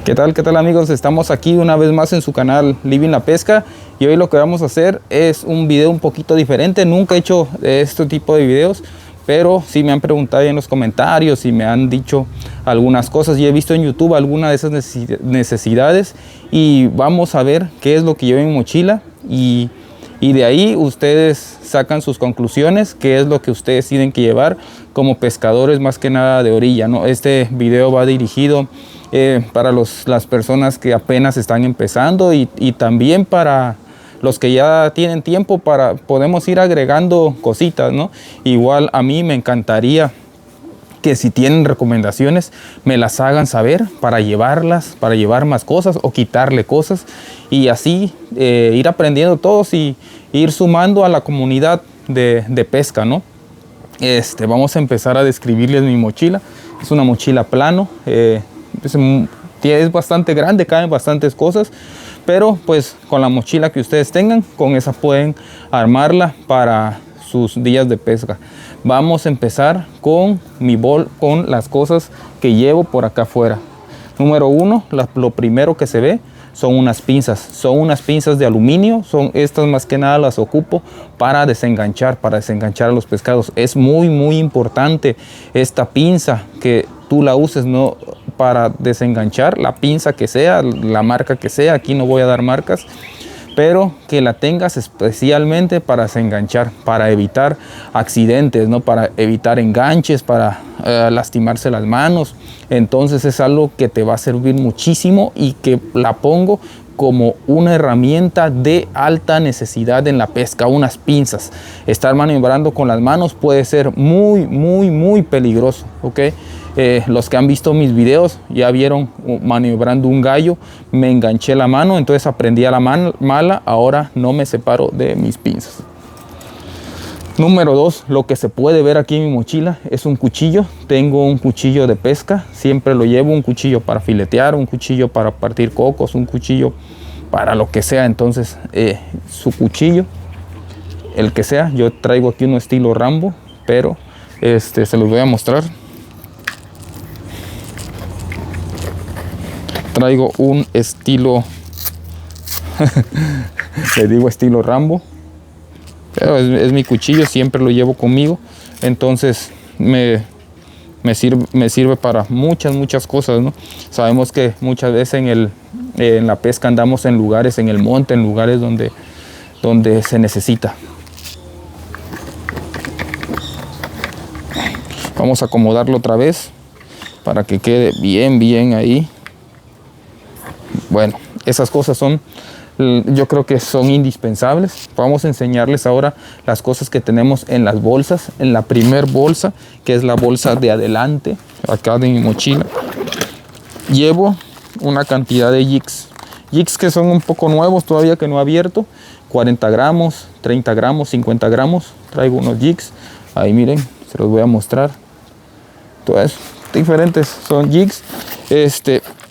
¿Qué tal amigos? Estamos aquí una vez más en su canal Living la Pesca y hoy lo que vamos a hacer es un video un poquito diferente. Nunca he hecho este tipo de videos, pero sí me han preguntado en los comentarios y me han dicho algunas cosas y he visto en YouTube algunas de esas necesidades y vamos a ver qué es lo que llevo en mi mochila y de ahí ustedes sacan sus conclusiones, qué es lo que ustedes tienen que llevar como pescadores más que nada de orilla, ¿no? Este video va dirigido para las personas que apenas están empezando y también para los que ya tienen tiempo, podemos ir agregando cositas, ¿no? Igual a mí me encantaría que si tienen recomendaciones me las hagan saber para llevarlas, para llevar más cosas o quitarle cosas y así ir aprendiendo todos y ir sumando a la comunidad de pesca, ¿no? Vamos a empezar a describirles mi mochila. Es una mochila plano, es bastante grande, caben bastantes cosas, pero pues con la mochila que ustedes tengan, con esa pueden armarla para sus días de pesca. Vamos a empezar con con las cosas que llevo por acá afuera. Número uno, lo primero que se ve son unas pinzas de aluminio. Son estas, más que nada las ocupo para desenganchar a los pescados. Es muy importante esta pinza, que tú la uses, no para desenganchar, la pinza que sea, la marca que sea, aquí no voy a dar marcas, pero que la tengas especialmente para desenganchar, para evitar accidentes, ¿no? Para evitar enganches, para lastimarse las manos. Entonces es algo que te va a servir muchísimo y que la pongo como una herramienta de alta necesidad en la pesca. Unas pinzas, estar maniobrando con las manos puede ser muy peligroso, ¿ok? Los que han visto mis videos ya vieron maniobrando un gallo, me enganché la mano, entonces aprendí a la mala, ahora no me separo de mis pinzas. Número 2, lo que se puede ver aquí en mi mochila es un cuchillo. Tengo un cuchillo de pesca, siempre lo llevo, un cuchillo para filetear, un cuchillo para partir cocos, un cuchillo para lo que sea. Entonces su cuchillo, el que sea, yo traigo aquí uno estilo Rambo, pero se los voy a mostrar. Traigo un estilo, le digo estilo Rambo, pero es mi cuchillo, siempre lo llevo conmigo, entonces me sirve para muchas cosas, ¿no? Sabemos que muchas veces en la pesca andamos en lugares, en el monte, en lugares donde se necesita. Vamos a acomodarlo otra vez para que quede bien ahí. Bueno, esas cosas yo creo que son indispensables. Vamos a enseñarles ahora las cosas que tenemos en las bolsas. En la primer bolsa, que es la bolsa de adelante, acá de mi mochila, llevo una cantidad de jigs que son un poco nuevos todavía, que no he abierto. 40 gramos, 30 gramos, 50 gramos. Traigo unos jigs. Ahí miren, se los voy a mostrar. Todas diferentes son jigs.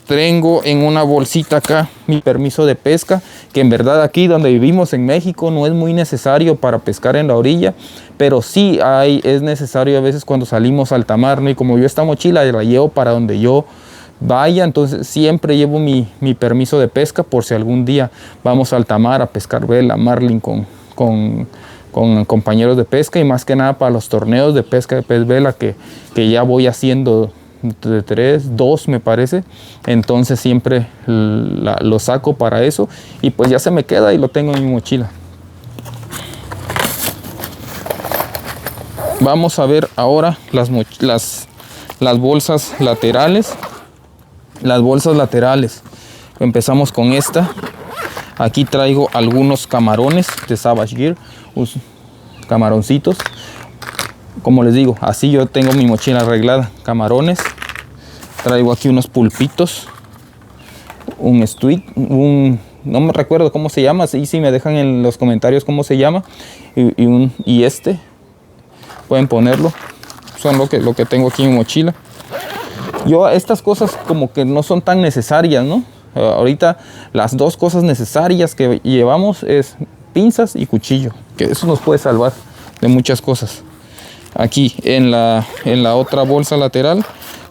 Tengo en una bolsita acá mi permiso de pesca, que en verdad aquí donde vivimos en México no es muy necesario para pescar en la orilla, pero sí es necesario a veces cuando salimos a alta mar, ¿no? Y como yo esta mochila la llevo para donde yo vaya, entonces siempre llevo mi permiso de pesca por si algún día vamos a alta mar a pescar vela, marlin con compañeros de pesca, y más que nada para los torneos de pesca de pez vela que ya voy haciendo de 3, 2 me parece, entonces siempre lo saco para eso y pues ya se me queda y lo tengo en mi mochila. Vamos a ver ahora las bolsas laterales. Las bolsas laterales, empezamos con esta. Aquí traigo algunos camarones de Savage Gear, camaroncitos. Como les digo, así yo tengo mi mochila arreglada. Camarones, traigo aquí unos pulpitos, un squid, no me recuerdo cómo se llama, sí me dejan en los comentarios cómo se llama, y pueden ponerlo, son lo que tengo aquí en mi mochila. Yo estas cosas como que no son tan necesarias, ¿no? Ahorita las dos cosas necesarias que llevamos es pinzas y cuchillo, que eso nos puede salvar de muchas cosas. Aquí en la otra bolsa lateral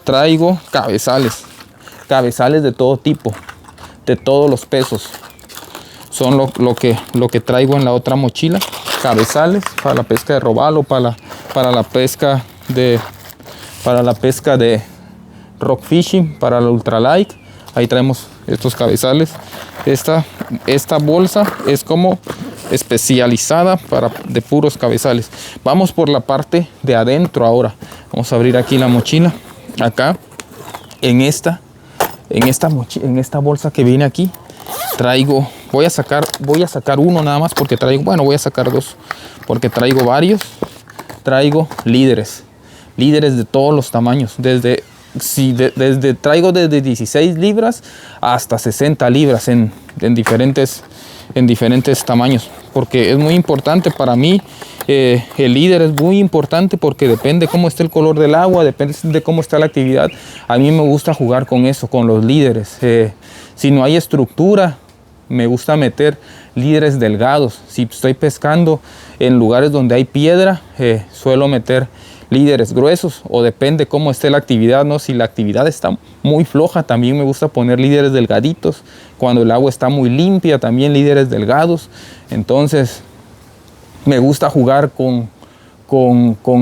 traigo cabezales cabezales de todo tipo, de todos los pesos. Son lo que traigo en la otra mochila. Cabezales para la pesca de robalo, para la pesca de rock fishing, para la ultralight. Ahí traemos estos cabezales. Esta bolsa es como especializada de puros cabezales. Vamos por la parte de adentro ahora. Vamos a abrir aquí la mochila. Acá en esta bolsa que viene aquí traigo, voy a sacar uno nada más porque traigo, bueno, voy a sacar dos porque traigo varios. Traigo líderes de todos los tamaños, traigo desde 16 libras hasta 60 libras en diferentes tamaños, porque es muy importante para mí. El líder es muy importante porque depende cómo esté el color del agua, depende de cómo está la actividad. A mí me gusta jugar con eso, con los líderes. Si no hay estructura, me gusta meter líderes delgados. Si estoy pescando en lugares donde hay piedra, suelo meter líderes gruesos, o depende cómo esté la actividad, ¿no? Si la actividad está muy floja, también me gusta poner líderes delgaditos. Cuando el agua está muy limpia, también líderes delgados. Entonces me gusta jugar con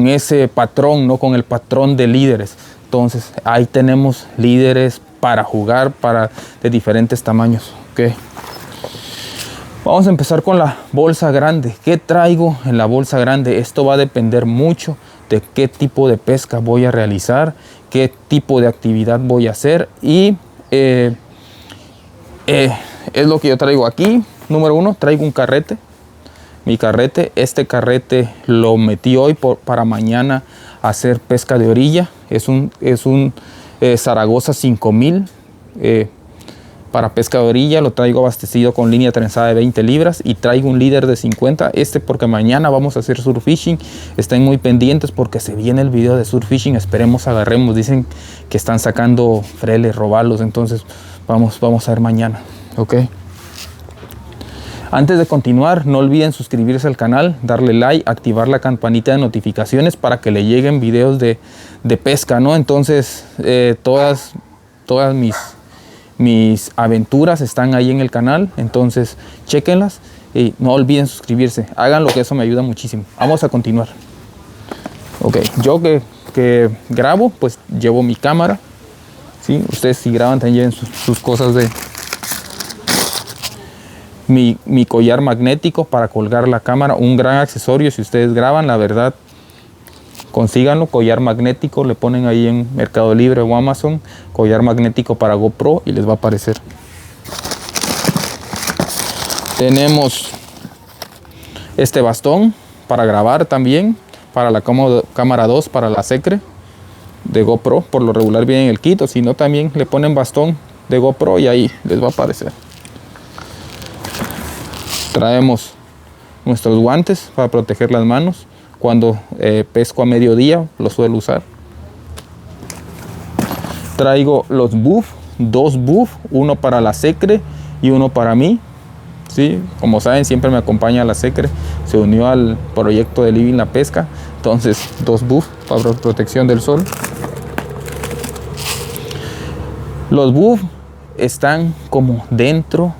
ese patrón, ¿no? Con el patrón de líderes. Entonces ahí tenemos líderes para jugar, de diferentes tamaños. ¿Okay? Vamos a empezar con la bolsa grande. ¿Qué traigo en la bolsa grande? Esto va a depender mucho de qué tipo de pesca voy a realizar, qué tipo de actividad voy a hacer, y es lo que yo traigo aquí. Número 1, traigo un carrete. Mi carrete, este carrete lo metí hoy para mañana hacer pesca de orilla. Es un Zaragoza 5000 para pesca de orilla. Lo traigo abastecido con línea trenzada de 20 libras y traigo un líder de 50. Porque mañana vamos a hacer surf fishing. Estén muy pendientes porque se viene el video de surf fishing. Esperemos agarremos. Dicen que están sacando freles, robalos. Entonces vamos a ver mañana. Ok. Antes de continuar, no olviden suscribirse al canal, darle like, activar la campanita de notificaciones para que le lleguen videos de pesca, ¿no? Entonces, todas mis aventuras están ahí en el canal, entonces chequenlas y no olviden suscribirse. Háganlo, que eso me ayuda muchísimo. Vamos a continuar. Ok, yo que grabo, pues llevo mi cámara, ¿sí? Ustedes si graban también lleven sus cosas de... Mi collar magnético para colgar la cámara, un gran accesorio si ustedes graban, la verdad, consíganlo. Collar magnético, le ponen ahí en Mercado Libre o Amazon, collar magnético para GoPro, y les va a aparecer. Tenemos este bastón para grabar también, para la cámara 2, para la Secre de GoPro. Por lo regular viene en el kit, o si no también le ponen bastón de GoPro y ahí les va a aparecer. Traemos nuestros guantes para proteger las manos. Cuando pesco a mediodía los suelo usar. Traigo los buff, 2 buff, uno para la Secre y uno para mí. ¿Sí? Como saben, siempre me acompaña la Secre. Se unió al proyecto de Living la Pesca. Entonces 2 buff para protección del sol. Los buff están como dentro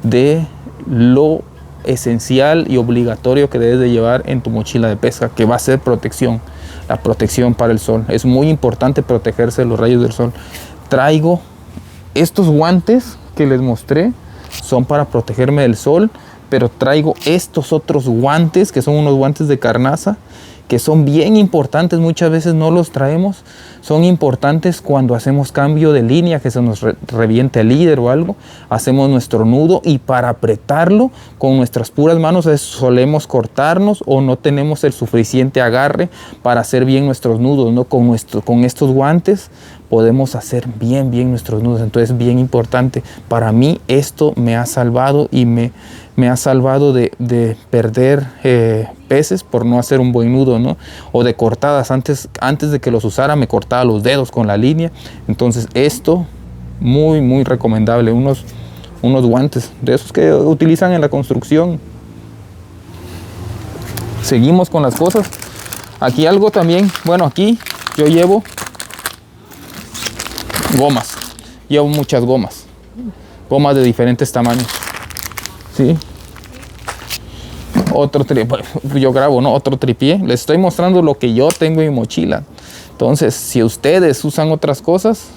de lo esencial y obligatorio que debes de llevar en tu mochila de pesca, que va a ser protección, la protección para el sol. Es muy importante protegerse de los rayos del sol. Traigo estos guantes que les mostré, son para protegerme del sol, pero traigo estos otros guantes que son unos guantes de carnaza, que son bien importantes. Muchas veces no los traemos. Son importantes cuando hacemos cambio de línea, que se nos reviente el líder o algo. Hacemos nuestro nudo y para apretarlo con nuestras puras manos solemos cortarnos o no tenemos el suficiente agarre para hacer bien nuestros nudos, ¿no? Con estos guantes podemos hacer bien nuestros nudos. Entonces, bien importante. Para mí esto me ha salvado y me ha salvado de perder peces por no hacer un buen nudo, ¿no? O de cortadas. Antes de que los usara me cortaba los dedos con la línea. Entonces esto muy recomendable. Unos guantes de esos que utilizan en la construcción. Seguimos con las cosas. Aquí algo también, bueno, aquí yo llevo gomas. llevo muchas gomas de diferentes tamaños, ¿sí? Otro tripié, yo grabo, ¿no? Otro tripié. Les estoy mostrando lo que yo tengo en mi mochila. Entonces, si ustedes usan otras cosas,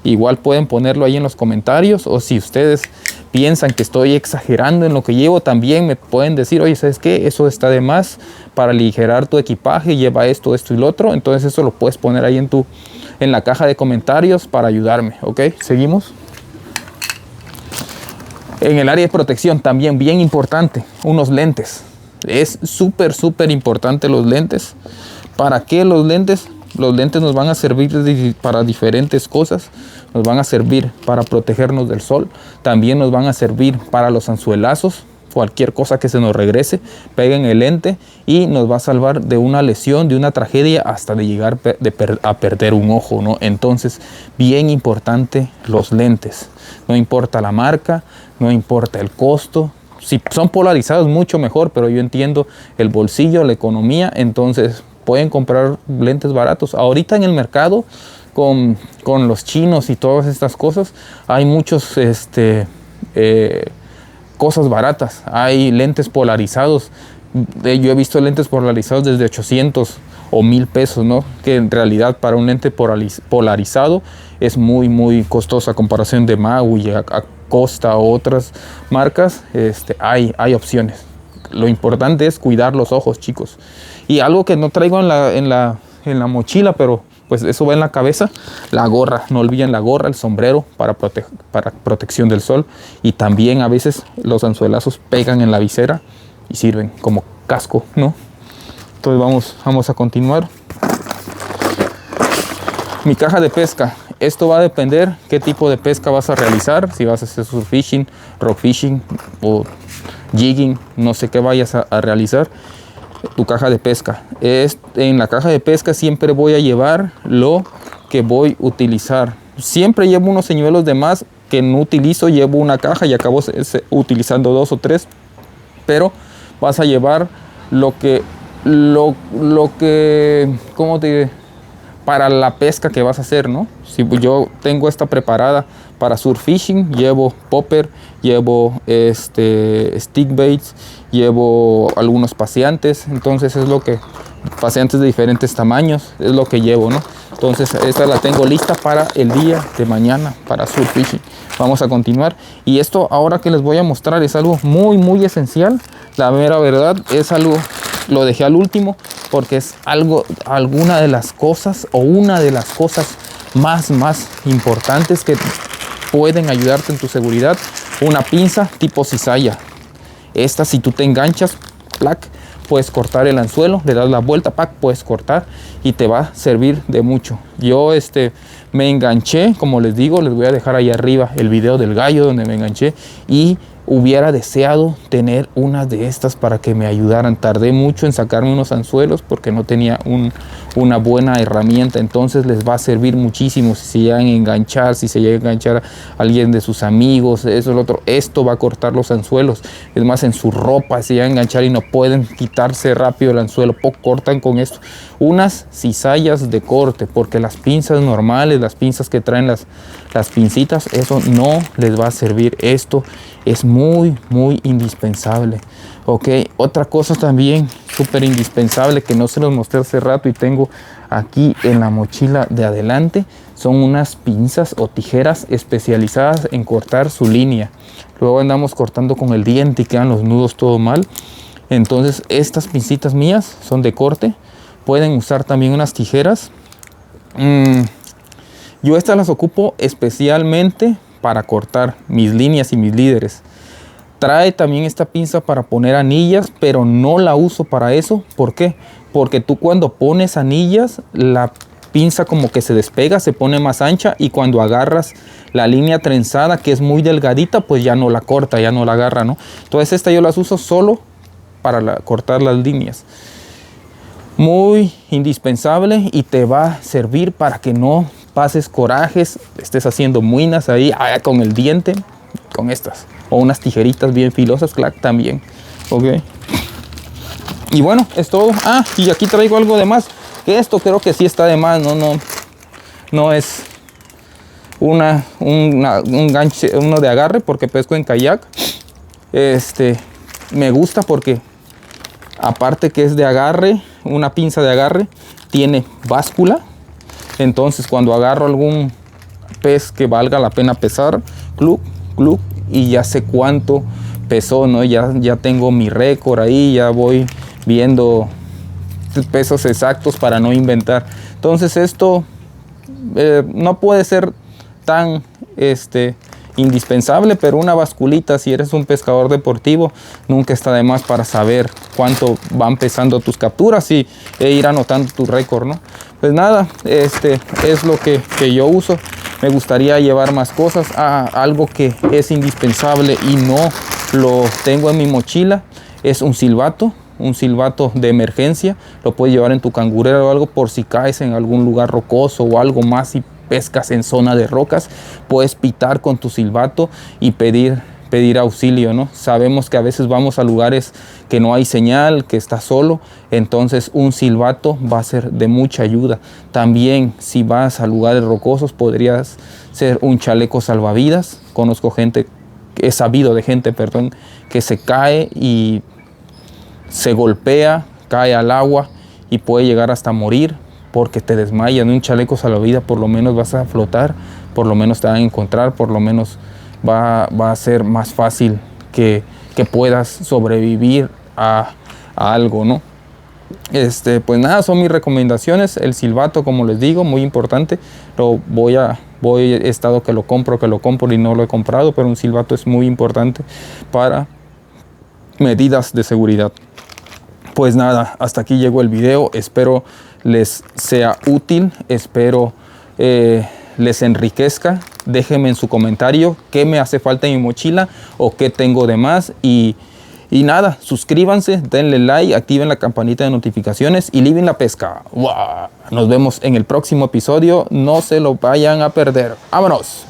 igual pueden ponerlo ahí en los comentarios. O si ustedes piensan que estoy exagerando en lo que llevo, también me pueden decir, oye, ¿sabes qué? Eso está de más para aligerar tu equipaje, lleva esto, esto y lo otro. Entonces eso lo puedes poner ahí en la caja de comentarios para ayudarme, ¿ok? Seguimos. En el área de protección también bien importante, unos lentes. Es súper importante los lentes. ¿Para qué los lentes? Los lentes nos van a servir para diferentes cosas. Nos van a servir para protegernos del sol. También nos van a servir para los anzuelazos. Cualquier cosa que se nos regrese, peguen el lente y nos va a salvar de una lesión, de una tragedia, hasta de llegar a perder un ojo, ¿no? Entonces, bien importante los lentes. No importa la marca, no importa el costo. Si son polarizados, mucho mejor, pero yo entiendo el bolsillo, la economía, entonces pueden comprar lentes baratos. Ahorita en el mercado, con los chinos y todas estas cosas, hay muchos cosas baratas. Hay lentes polarizados. Yo he visto lentes polarizados desde 800 o 1000 pesos, ¿no? Que en realidad para un lente polarizado es muy costoso a comparación de Magui, Acosta o otras marcas. Hay opciones. Lo importante es cuidar los ojos, chicos. Y algo que no traigo en la mochila, pero pues eso va en la cabeza, la gorra. No olviden la gorra, el sombrero para protección del sol. Y también a veces los anzuelazos pegan en la visera y sirven como casco, ¿no? Entonces vamos a continuar. Mi caja de pesca. Esto va a depender qué tipo de pesca vas a realizar. Si vas a hacer surf fishing, rock fishing o jigging, no sé qué vayas a realizar. Tu caja de pesca. En la caja de pesca siempre voy a llevar lo que voy a utilizar. Siempre llevo unos señuelos de más que no utilizo, llevo una caja y acabo utilizando 2 o 3. Pero vas a llevar lo que ¿cómo te diré? Para la pesca que vas a hacer, ¿no? Si yo tengo esta preparada para surf fishing, llevo popper, llevo stick baits, llevo algunos paseantes. Entonces es lo que, paseantes de diferentes tamaños, es lo que llevo, ¿no? Entonces esta la tengo lista para el día de mañana para surf fishing. Vamos a continuar. Y esto ahora que les voy a mostrar es algo muy esencial. La mera verdad es algo, lo dejé al último porque es alguna de las cosas o una de las cosas más importantes que pueden ayudarte en tu seguridad. Una pinza tipo cizalla. Esta, si tú te enganchas, ¡plac!, puedes cortar el anzuelo, le das la vuelta, ¡pac!, puedes cortar y te va a servir de mucho. Yo me enganché, como les digo, les voy a dejar ahí arriba el video del gallo donde me enganché, y hubiera deseado tener una de estas para que me ayudaran. Tardé mucho en sacarme unos anzuelos porque no tenía una buena herramienta. Entonces les va a servir muchísimo si se llegan a enganchar, si se llega a enganchar a alguien de sus amigos, eso, lo otro. Esto va a cortar los anzuelos. Es más, en su ropa se llegan a enganchar y no pueden quitarse rápido el anzuelo, cortan con esto. Unas cizallas de corte, porque las pinzas normales, las pinzas que traen las pincitas, eso no les va a servir. Esto es muy indispensable. Ok, otra cosa también súper indispensable que no se los mostré hace rato y tengo aquí en la mochila de adelante, son unas pinzas o tijeras especializadas en cortar su línea. Luego andamos cortando con el diente y quedan los nudos todo mal. Entonces estas pincitas mías son de corte. Pueden usar también unas tijeras. Yo estas las ocupo especialmente para cortar mis líneas y mis líderes. Trae también esta pinza para poner anillas, pero no la uso para eso. ¿Por qué? Porque tú cuando pones anillas, la pinza como que se despega, se pone más ancha, y cuando agarras la línea trenzada, que es muy delgadita, pues ya no la corta, ya no la agarra, ¿no? Entonces esta yo las uso solo para cortar las líneas. Muy indispensable y te va a servir para que no pases corajes, estés haciendo muinas ahí con el diente, con estas, o unas tijeritas bien filosas, clac, también. Ok, y bueno, es todo. Y aquí traigo algo de más, que esto creo que sí está de más, no es un ganche, uno de agarre, porque pesco en kayak. Me gusta porque aparte que es de agarre, una pinza de agarre, tiene báscula. Entonces cuando agarro algún pez que valga la pena pesar, club, club, y ya sé cuánto pesó, ¿no? Ya tengo mi récord ahí, ya voy viendo pesos exactos para no inventar. Entonces esto no puede ser tan indispensable, pero una basculita, si eres un pescador deportivo, nunca está de más para saber cuánto van pesando tus capturas e ir anotando tu récord, ¿no? Pues nada, es lo que yo uso. Me gustaría llevar más cosas. Algo que es indispensable y no lo tengo en mi mochila es un silbato de emergencia. Lo puedes llevar en tu cangurera o algo por si caes en algún lugar rocoso o algo más y pescas en zona de rocas. Puedes pitar con tu silbato y pedir auxilio, ¿no? Sabemos que a veces vamos a lugares que no hay señal, que está solo, entonces un silbato va a ser de mucha ayuda. También si vas a lugares rocosos podrías ser un chaleco salvavidas. Conozco gente, he sabido de gente, perdón, que se cae y se golpea, cae al agua y puede llegar hasta morir porque te desmayas. En un chaleco salvavidas por lo menos vas a flotar, por lo menos te van a encontrar, por lo menos va a ser más fácil que puedas sobrevivir a algo, ¿no? Pues nada, son mis recomendaciones. El silbato, como les digo, muy importante. He estado que lo compro y no lo he comprado, pero un silbato es muy importante para medidas de seguridad. Pues nada, hasta aquí llegó el video. Espero les sea útil, espero les enriquezca. Déjenme en su comentario qué me hace falta en mi mochila o qué tengo de más. Y nada, suscríbanse, denle like, activen la campanita de notificaciones y Living la Pesca. ¡Wow! Nos vemos en el próximo episodio. No se lo vayan a perder. ¡Vámonos!